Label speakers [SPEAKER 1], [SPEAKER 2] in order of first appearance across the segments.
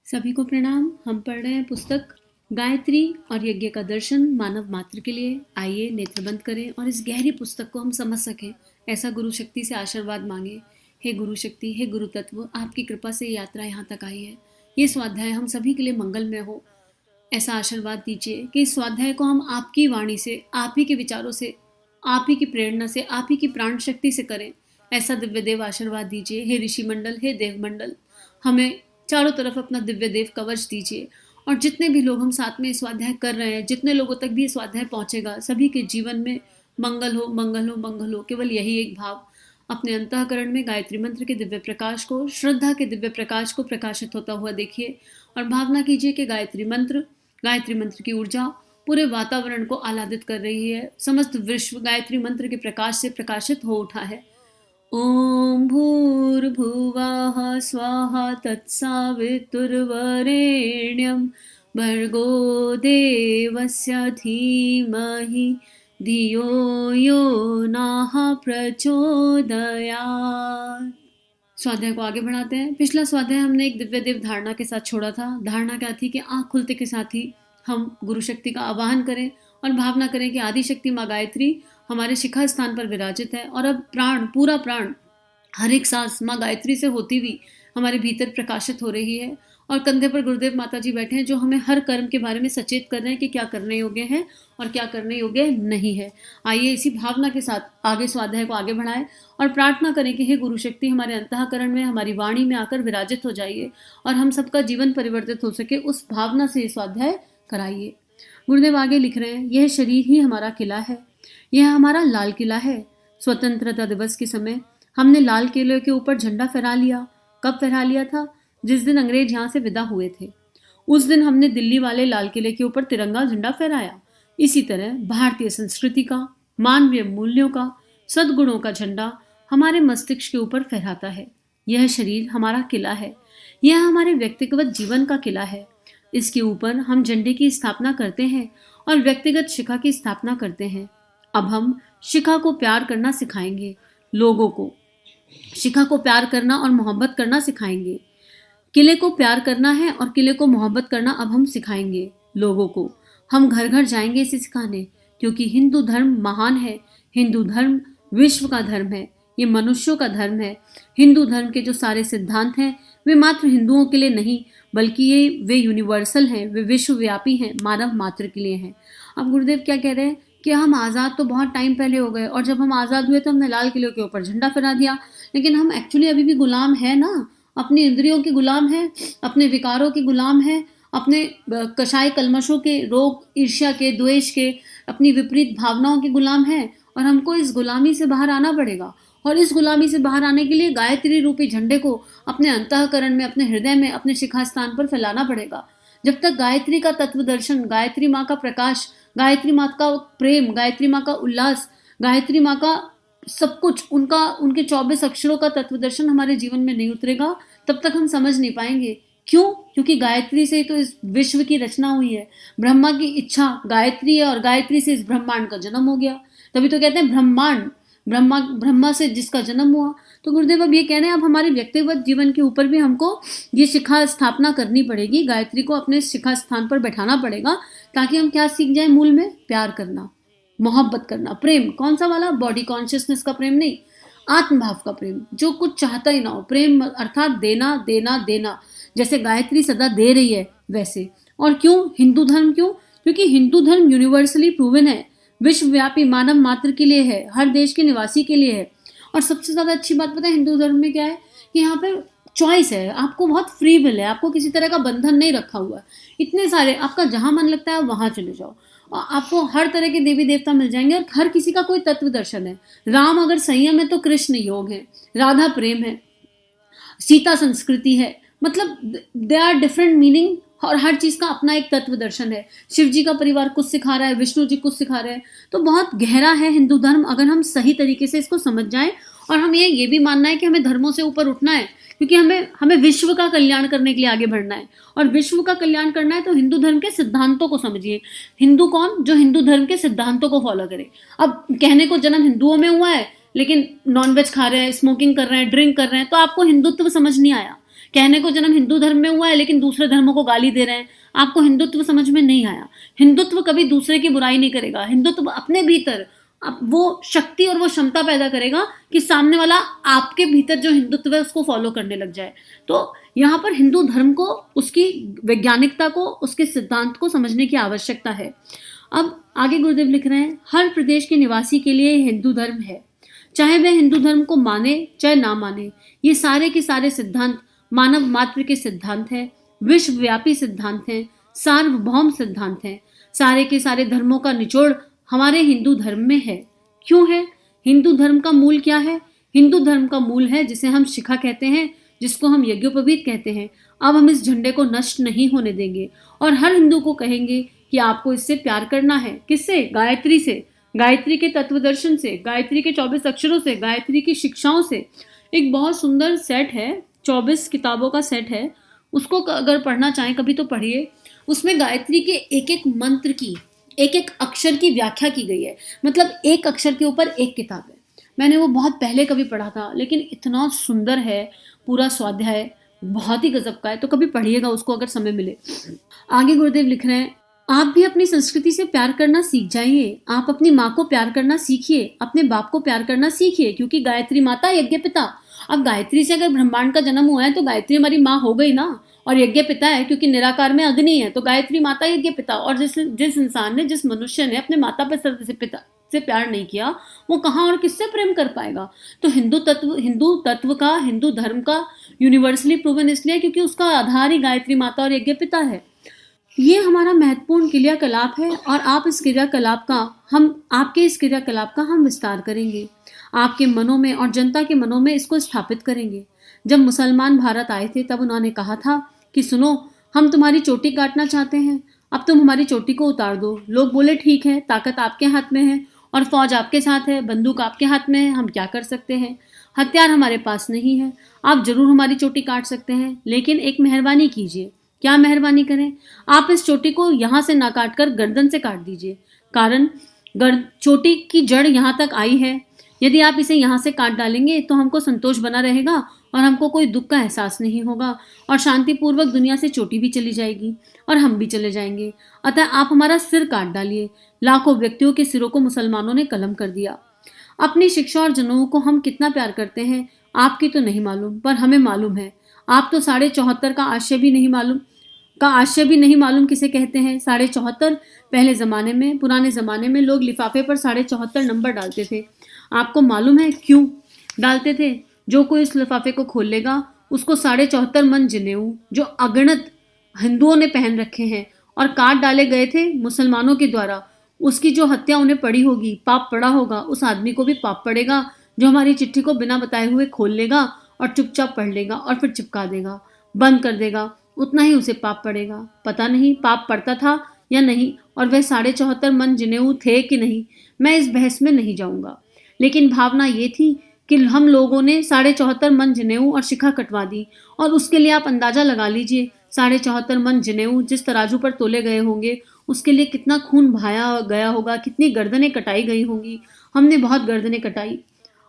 [SPEAKER 1] सभी को प्रणाम। हम पढ़ रहे हैं पुस्तक गायत्री और यज्ञ का दर्शन मानव मात्र के लिए। आइए नेत्र बंद करें और इस गहरी पुस्तक को हम समझ सकें, ऐसा गुरु शक्ति से आशीर्वाद मांगे। हे गुरु शक्ति, हे गुरु तत्व, आपकी कृपा से यात्रा यहाँ तक आई है। ये स्वाध्याय हम सभी के लिए मंगलमय हो, ऐसा आशीर्वाद दीजिए कि इस स्वाध्याय को हम आपकी वाणी से, आप ही के विचारों से, आप ही की प्रेरणा से, आप ही की प्राण शक्ति से करें, ऐसा दिव्य देव आशीर्वाद दीजिए। हे ऋषि मंडल, हे देव मंडल, हमें चारों तरफ अपना दिव्य देव कवच दीजिए। और जितने भी लोग हम साथ में स्वाध्याय कर रहे हैं, जितने लोगों तक भी स्वाध्याय पहुंचेगा, सभी के जीवन में मंगल हो, मंगल हो, मंगल हो। केवल यही एक भाव अपने अंतःकरण में गायत्री मंत्र के दिव्य प्रकाश को, श्रद्धा के दिव्य प्रकाश को प्रकाशित होता हुआ देखिए और भावना कीजिए कि गायत्री मंत्र की ऊर्जा पूरे वातावरण को आह्लादित कर रही है। समस्त विश्व गायत्री मंत्र के प्रकाश से प्रकाशित हो उठा है। ओम भूर्भुवः स्वाहा तत्सवितुर्वरेण्यं भर्गो देवस्य धीमहि धियो यो नः प्रचोदयात्। स्वाध्याय को आगे बढ़ाते हैं। पिछला स्वाध्याय हमने एक दिव्य देव धारणा के साथ छोड़ा था। धारणा क्या थी कि आंख खुलते के साथ ही हम गुरु शक्ति का आवाहन करें और भावना करें कि आदि शक्ति माँ गायत्री हमारे शिखा स्थान पर विराजित है और अब पूरा प्राण हर एक सांस माँ गायत्री से होती हुई हमारे भीतर प्रकाशित हो रही है। और कंधे पर गुरुदेव माता जी बैठे हैं जो हमें हर कर्म के बारे में सचेत कर रहे हैं कि क्या करने योग्य है और क्या करने योग्य नहीं है। आइए इसी भावना के साथ आगे स्वाध्याय को आगे बढ़ाएं और प्रार्थना करें कि हे गुरु शक्ति, हमारे अंतःकरण में, हमारी वाणी में आकर विराजित हो जाइए और हम सबका जीवन परिवर्तित हो सके, उस भावना से स्वाध्याय कराइए। गुरुदेव आगे लिख रहे हैं, यह शरीर ही हमारा किला है, यह हमारा लाल किला है। स्वतंत्रता दिवस के समय हमने लाल किले के ऊपर झंडा फहरा लिया। कब फहरा लिया था? जिस दिन अंग्रेज यहाँ से विदा हुए थे, उस दिन हमने दिल्ली वाले लाल किले के ऊपर तिरंगा झंडा फहराया। इसी तरह भारतीय संस्कृति का, मानवीय मूल्यों का, सद्गुणों का झंडा हमारे मस्तिष्क के ऊपर फहराता है। यह शरीर हमारा किला है, यह हमारे व्यक्तिगत जीवन का किला है। इसके ऊपर हम झंडे की स्थापना करते हैं और व्यक्तिगत शिखा की स्थापना करते हैं। अब हम शिखा को प्यार करना सिखाएंगे, लोगों को शिखा को प्यार करना और मोहब्बत करना सिखाएंगे। किले को प्यार करना है और किले को मोहब्बत करना अब हम सिखाएंगे लोगों को। हम घर घर जाएंगे इसे सिखाने, क्योंकि हिंदू धर्म महान है। हिंदू धर्म विश्व का धर्म है, ये मनुष्यों का धर्म है। हिंदू धर्म के जो सारे सिद्धांत हैं वे मात्र हिंदुओं के लिए नहीं, बल्कि वे यूनिवर्सल हैं, वे विश्वव्यापी हैं, मानव मात्र के लिए हैं। अब गुरुदेव क्या कह रहे हैं कि हम आज़ाद तो बहुत टाइम पहले हो गए, और जब हम आज़ाद हुए तो हमने लाल किले के ऊपर झंडा फहरा दिया, लेकिन हम एक्चुअली अभी भी गुलाम है ना। अपनी इंद्रियों के गुलाम है, अपने विकारों के गुलाम है, अपने कषाय कल्मशों के, रोग, ईर्ष्या के, द्वेष के, अपनी विपरीत भावनाओं के गुलाम है। और हमको इस गुलामी से बाहर आना पड़ेगा। और इस गुलामी से बाहर आने के लिए गायत्री रूपी झंडे को अपने अंतःकरण में, अपने हृदय में, अपने शिखा स्थान पर फैलाना पड़ेगा। जब तक गायत्री का तत्व दर्शन, गायत्री माँ का प्रकाश, गायत्री माँ का प्रेम, गायत्री माँ का उल्लास, गायत्री माँ का सब कुछ, उनके 24 अक्षरों का तत्व दर्शन हमारे जीवन में नहीं उतरेगा, तब तक हम समझ नहीं पाएंगे। क्यों? क्योंकि गायत्री से ही तो इस विश्व की रचना हुई है। ब्रह्मा की इच्छा गायत्री है और गायत्री से इस ब्रह्मांड का जन्म हो गया। तभी तो कहते हैं ब्रह्मांड, ब्रह्मा से जिसका जन्म हुआ। तो गुरुदेव अब ये कह रहे हैं, अब हमारे व्यक्तिगत जीवन के ऊपर भी हमको ये शिखा स्थापना करनी पड़ेगी। गायत्री को अपने शिखा स्थान पर बैठाना पड़ेगा, ताकि हम क्या सीख जाए? मूल में प्यार करना, मोहब्बत करना, प्रेम। कौन सा वाला? बॉडी कॉन्शियसनेस का प्रेम नहीं, आत्मभाव का प्रेम, जो कुछ चाहता ही ना हो। प्रेम अर्थात देना, देना, देना, जैसे गायत्री सदा दे रही है वैसे। और क्यों हिंदू धर्म? क्यों? क्योंकि हिंदू धर्म यूनिवर्सली प्रूवन है, विश्वव्यापी, मानव मात्र के लिए है, हर देश के निवासी के लिए है। और सबसे ज्यादा अच्छी बात पता है हिंदू धर्म में क्या है? कि यहाँ पे चॉइस है, आपको बहुत फ्री विल है, आपको किसी तरह का बंधन नहीं रखा हुआ है। इतने सारे, आपका जहां मन लगता है वहां चले जाओ, आपको हर तरह के देवी देवता मिल जाएंगे और हर किसी का कोई तत्व दर्शन है। राम अगर संयम है तो कृष्ण योग है, राधा प्रेम है, सीता संस्कृति है। मतलब दे आर डिफरेंट मीनिंग और हर चीज का अपना एक तत्व दर्शन है। शिव जी का परिवार कुछ सिखा रहा है, विष्णु जी कुछ सिखा रहे हैं। तो बहुत गहरा है हिंदू धर्म, अगर हम सही तरीके से इसको समझ जाएं। और हमें ये भी मानना है कि हमें धर्मों से ऊपर उठना है, क्योंकि हमें विश्व का कल्याण करने के लिए आगे बढ़ना है। और विश्व का कल्याण करना है तो हिंदू धर्म के सिद्धांतों को समझिए। हिंदू कौन? जो हिंदू धर्म के सिद्धांतों को फॉलो करे। अब कहने को जन्म हिंदुओं में हुआ है, लेकिन नॉनवेज खा रहे हैं, स्मोकिंग कर रहे हैं, ड्रिंक कर रहे हैं, तो आपको हिंदुत्व समझ नहीं आया। कहने को जन्म हिंदू धर्म में हुआ है लेकिन दूसरे धर्मों को गाली दे रहे हैं। आपको हिंदुत्व समझ में नहीं आया। हिंदुत्व कभी दूसरे की बुराई नहीं करेगा। हिंदुत्व अपने भीतर अब वो शक्ति और वो क्षमता पैदा करेगा कि सामने वाला आपके भीतर जो हिंदुत्व है उसको फॉलो करने लग जाए। तो यहाँ पर हिंदू धर्म को, उसकी वैज्ञानिकता को, उसके सिद्धांत को समझने की आवश्यकता है। अब आगे गुरुदेव लिख रहे हैं, हर प्रदेश के निवासी के लिए हिंदू धर्म है, चाहे वह हिंदू धर्म को माने चाहे ना माने। ये सारे के सारे सिद्धांत मानव मात्र के सिद्धांत हैं, विश्वव्यापी सिद्धांत हैं, सार्वभौम सिद्धांत हैं। सारे के सारे धर्मों का निचोड़ हमारे हिंदू धर्म में है। क्यों है? हिंदू धर्म का मूल क्या है? हिंदू धर्म का मूल है जिसे हम शिखा कहते हैं, जिसको हम यज्ञोपवीत कहते हैं। अब हम इस झंडे को नष्ट नहीं होने देंगे और हर हिंदू को कहेंगे कि आपको इससे प्यार करना है। किससे? गायत्री से, गायत्री के तत्व दर्शन से, गायत्री के 24 अक्षरों से, गायत्री की शिक्षाओं से। एक बहुत सुंदर सेट है, 24 किताबों का सेट है, उसको अगर पढ़ना चाहें कभी तो पढ़िए। उसमें गायत्री के एक एक मंत्र की, एक एक अक्षर की व्याख्या की गई है। मतलब एक अक्षर के ऊपर एक किताब है। मैंने वो बहुत पहले कभी पढ़ा था, लेकिन इतना सुंदर है पूरा स्वाध्याय, बहुत ही गजब का है। तो कभी पढ़िएगा उसको अगर समय मिले। आगे गुरुदेव लिख रहे हैं, आप भी अपनी संस्कृति से प्यार करना सीख जाइए। आप अपनी माँ को प्यार करना सीखिए, अपने बाप को प्यार करना सीखिए, क्योंकि गायत्री माता यज्ञ पिता। अब गायत्री से अगर ब्रह्मांड का जन्म हुआ है तो गायत्री हमारी माँ हो गई ना, और यज्ञ पिता है क्योंकि निराकार में अग्नि है, तो गायत्री माता यज्ञ पिता। और जिस इंसान ने, जिस मनुष्य ने अपने माता पिता से प्यार नहीं किया, वो कहाँ और किससे प्रेम कर पाएगा। तो हिंदू तत्व का, हिंदू धर्म का यूनिवर्सली प्रूवन इसलिए क्योंकि उसका आधार ही गायत्री माता और यज्ञ पिता है। ये हमारा महत्वपूर्ण क्रियाकलाप है और आपके इस क्रियाकलाप का हम विस्तार करेंगे, आपके मनों में और जनता के मनों में इसको स्थापित करेंगे। जब मुसलमान भारत आए थे तब उन्होंने कहा था कि सुनो, हम तुम्हारी चोटी काटना चाहते हैं, अब तुम हमारी चोटी को उतार दो। लोग बोले ठीक है, ताकत आपके हाथ में है और फौज आपके साथ है, बंदूक आपके हाथ में है, हम क्या कर सकते हैं, हथियार हमारे पास नहीं है, आप जरूर हमारी चोटी काट सकते हैं, लेकिन एक मेहरबानी कीजिए। क्या मेहरबानी करें? आप इस चोटी को यहाँ से ना काट कर गर्दन से काट दीजिए। कारण चोटी की जड़ यहाँ तक आई है, यदि आप इसे यहाँ से काट डालेंगे तो हमको संतोष बना रहेगा और हमको कोई दुख का एहसास नहीं होगा और शांतिपूर्वक दुनिया से चोटी भी चली जाएगी और हम भी चले जाएंगे। अतः आप हमारा सिर काट डालिए। लाखों व्यक्तियों के सिरों को मुसलमानों ने कलम कर दिया। अपनी शिक्षा और जनों को हम कितना प्यार करते हैं आपकी तो नहीं मालूम, पर हमें मालूम है। आप तो 74.5 का आशय भी नहीं मालूम किसे कहते हैं। 74.5 पहले ज़माने में, पुराने ज़माने में लोग लिफाफे पर 74.5 नंबर डालते थे। आपको मालूम है क्यों डालते थे? जो कोई इस लिफाफे को खोल लेगा उसको 74.5 मन जनेऊ जो अगणित हिंदुओं ने पहन रखे हैं और काट डाले गए थे मुसलमानों के द्वारा, उसकी जो हत्या उन्हें पड़ी होगी, पाप पड़ा होगा, उस आदमी को भी पाप पड़ेगा जो हमारी चिट्ठी को बिना बताए हुए खोल लेगा और चुपचाप पढ़ लेगा और फिर चिपका देगा, बंद कर देगा। उतना ही उसे पाप पड़ेगा। पता नहीं पाप पड़ता था या नहीं, और वह 74.5 मन जनेऊ थे कि नहीं, मैं इस बहस में नहीं जाऊंगा। लेकिन भावना ये थी कि हम लोगों ने 74.5 मन जनेऊ और शिखा कटवा दी, और उसके लिए आप अंदाजा लगा लीजिए 74.5 मन जनेऊ जिस तराजू पर तोले गए होंगे उसके लिए कितना खून बहाया गया होगा, कितनी गर्दनें कटाई गई होंगी। हमने बहुत गर्दनें कटाई,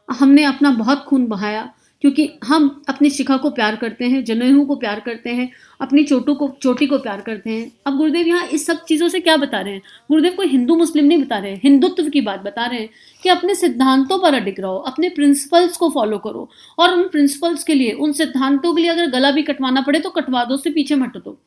[SPEAKER 1] हमने अपना बहुत खून बहाया, क्योंकि हम अपनी शिखा को प्यार करते हैं, जनेऊ को प्यार करते हैं, अपनी चोटी को प्यार करते हैं। अब गुरुदेव यहाँ इस सब चीज़ों से क्या बता रहे हैं? गुरुदेव कोई हिंदू मुस्लिम नहीं बता रहे हैं, हिंदुत्व की बात बता रहे हैं कि अपने सिद्धांतों पर अडिग रहो, अपने प्रिंसिपल्स को फॉलो करो, और उन प्रिंसिपल्स के लिए, उन सिद्धांतों के लिए अगर गला भी कटवाना पड़े तो कटवा दो, उससे पीछे मत हटो।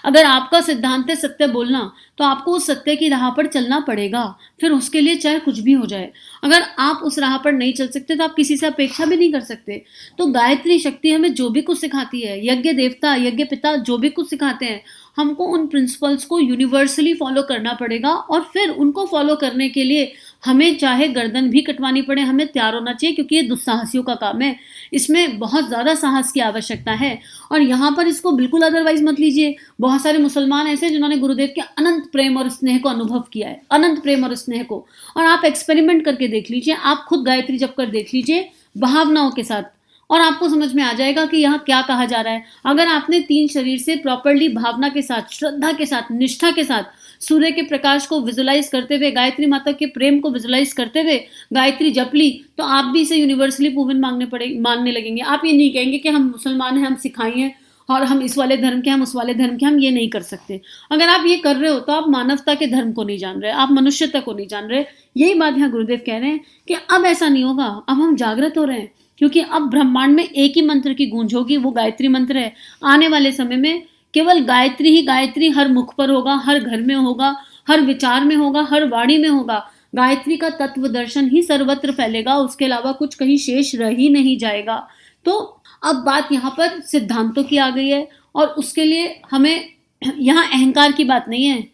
[SPEAKER 1] अगर आपका सिद्धांत है सत्य बोलना, तो आपको उस सत्य की राह पर चलना पड़ेगा, फिर उसके लिए चाहे कुछ भी हो जाए। अगर आप उस राह पर नहीं चल सकते तो आप किसी से अपेक्षा भी नहीं कर सकते। तो गायत्री शक्ति हमें जो भी कुछ सिखाती है, यज्ञ देवता, यज्ञ पिता जो भी कुछ सिखाते हैं, हमको उन प्रिंसिपल्स को यूनिवर्सली फॉलो करना पड़ेगा, और फिर उनको फॉलो करने के लिए हमें चाहे गर्दन भी कटवानी पड़े, हमें तैयार होना चाहिए, क्योंकि ये दुस्साहसियों का काम है। इसमें बहुत ज़्यादा साहस की आवश्यकता है, और यहाँ पर इसको बिल्कुल अदरवाइज मत लीजिए। बहुत सारे मुसलमान ऐसे हैं जिन्होंने गुरुदेव के अनंत प्रेम और स्नेह को अनुभव किया है, अनंत प्रेम और स्नेह को। और आप एक्सपेरिमेंट करके देख लीजिए, आप खुद गायत्री जप कर देख लीजिए भावनाओं के साथ, और आपको समझ में आ जाएगा कि यहाँ क्या कहा जा रहा है। अगर आपने 3 शरीर से प्रॉपरली भावना के साथ, श्रद्धा के साथ, निष्ठा के साथ सूर्य के प्रकाश को विजुलाइज करते हुए, गायत्री माता के प्रेम को विजुलाइज करते हुए गायत्री जप ली, तो आप भी इसे यूनिवर्सली प्रूवन मानने लगेंगे। आप ये नहीं कहेंगे कि हम मुसलमान हैं, हम सिखाई हैं और हम इस वाले धर्म के, हम उस वाले धर्म के, हम ये नहीं कर सकते। अगर आप ये कर रहे हो तो आप मानवता के धर्म को नहीं जान रहे, आप मनुष्यता को नहीं जान रहे। यही बात यहाँ गुरुदेव कह रहे हैं कि अब ऐसा नहीं होगा, अब हम जागृत हो रहे हैं, क्योंकि अब ब्रह्मांड में एक ही मंत्र की गूंज होगी, वो गायत्री मंत्र है। आने वाले समय में केवल गायत्री ही गायत्री हर मुख पर होगा, हर घर में होगा, हर विचार में होगा, हर वाणी में होगा। गायत्री का तत्व दर्शन ही सर्वत्र फैलेगा, उसके अलावा कुछ कहीं शेष रह ही नहीं जाएगा। तो अब बात यहाँ पर सिद्धांतों की आ गई है, और उसके लिए हमें यहाँ अहंकार की बात नहीं है,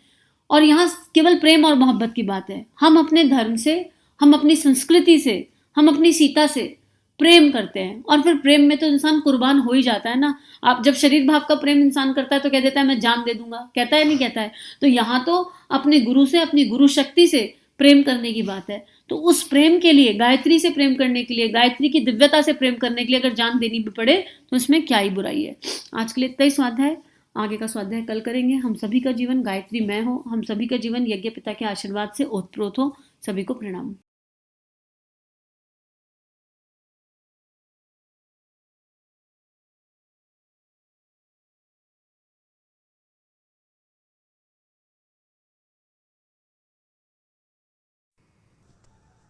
[SPEAKER 1] और यहाँ केवल प्रेम और मोहब्बत की बात है। हम अपने धर्म से, हम अपनी संस्कृति से, हम अपनी सीता से प्रेम करते हैं, और फिर प्रेम में तो इंसान कुर्बान हो ही जाता है ना। आप जब शरीर भाव का प्रेम इंसान करता है तो कह देता है मैं जान दे दूंगा, कहता है नहीं कहता है। तो यहाँ तो अपने गुरु से, अपनी गुरु शक्ति से प्रेम करने की बात है। तो उस प्रेम के लिए, गायत्री से प्रेम करने के लिए, गायत्री की दिव्यता से प्रेम करने के लिए अगर जान देनी भी पड़े तो इसमें क्या ही बुराई है। आज के लिए इतना ही स्वाध्याय, आगे का स्वाध्याय कल करेंगे। हम सभी का जीवन गायत्रीमय हो, हम सभी का जीवन यज्ञ पिता के आशीर्वाद से ओतप्रोत हो। सभी को प्रणाम।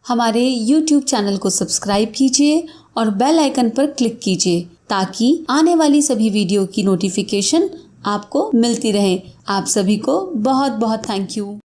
[SPEAKER 2] हमारे YouTube चैनल को सब्सक्राइब कीजिए और बेल आइकन पर क्लिक कीजिए ताकि आने वाली सभी वीडियो की नोटिफिकेशन आपको मिलती रहे। आप सभी को बहुत बहुत थैंक यू।